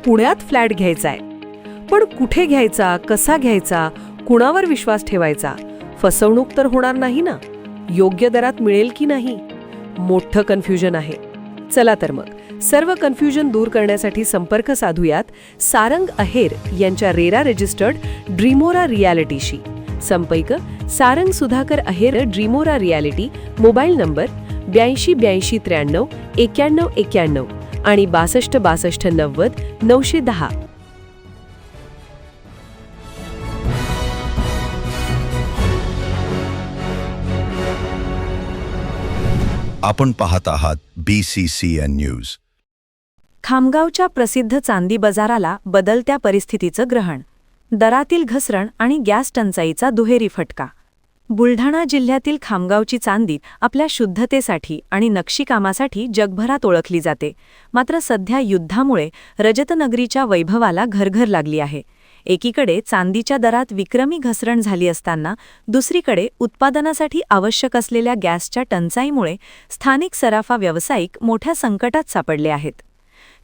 पुण्यात फ्लॅट घ्यायचा आहे. पण कुठे घ्यायचा, कसा घ्यायचा, कुणावर विश्वास ठेवायचा? फसवणूक तर होणार नाही ना? योग्य दरात मिळेल की नाही? मोठं कन्फ्युजन आहे. चला तर मग सर्व कन्फ्युजन दूर करण्यासाठी संपर्क साधूयात सारंग अहेर यांच्या रेरा रजिस्टर्ड ड्रीमोरा रियालिटीशी. संपर्क सारंग सुधाकर अहेर, ड्रीमोरा रियालिटी. मोबाईल नंबर 82 83 91 91 आणि 62 62 90 910. आपण पाहत आहात BCCN न्यूज. खामगावच्या प्रसिद्ध चांदी बाजाराला बदलत्या परिस्थितीचं ग्रहण. दरातील घसरण आणि गॅस टंचाईचा दुहेरी फटका. बुलढाणा जिल्ह्यातील खामगावची चांदी आपल्या शुद्धतेसाठी आणि नक्षीकामासाठी जगभरात ओळखली जाते. मात्र सध्या युद्धामुळे रजतनगरीच्या वैभवाला घरघर लागली आहे. एकीकडे चांदीच्या दरात विक्रमी घसरण झाली असताना दुसरीकडे उत्पादनासाठी आवश्यक असलेल्या गॅसच्या टंचाईमुळे स्थानिक सराफा व्यावसायिक मोठ्या संकटात सापडले आहेत.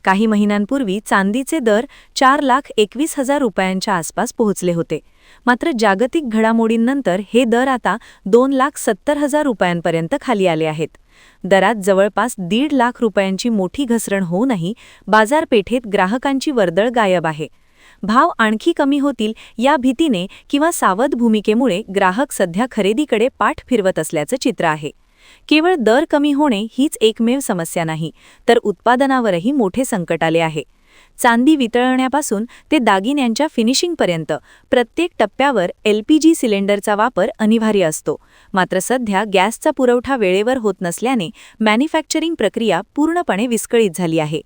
काही महिन्यांपूर्वी चांदीचे दर 4,21,000 रुपयांच्या आसपास पोहोचले होते. मात्र जागतिक घडामोडींनंतर हे दर आता 2,70,000 रुपयांपर्यंत खाली आले आहेत. दरात जवळपास 1.5 लाख रुपयांची मोठी घसरण होऊनही बाजारपेठेत ग्राहकांची वर्दळ गायब आहे. भाव आणखी कमी होतील या भीतीने किंवा सावध भूमिकेमुळे ग्राहक सध्या खरेदीकडे पाठ फिरवत असल्याचं चित्र आहे. केवळ दर कमी होणे हीच एकमेव समस्या नाही, तर उत्पादनावरही मोठे संकट आले आहे. चांदी वितळण्यापासून ते दागिन्यांच्या फिनिशिंगपर्यंत प्रत्येक टप्प्यावर LPG सिलेंडरचा वापर अनिवार्य असतो. मात्र सध्या गॅसचा पुरवठा वेळेवर होत नसल्याने मॅन्युफॅक्चरिंग प्रक्रिया पूर्णपणे विस्कळीत झाली आहे.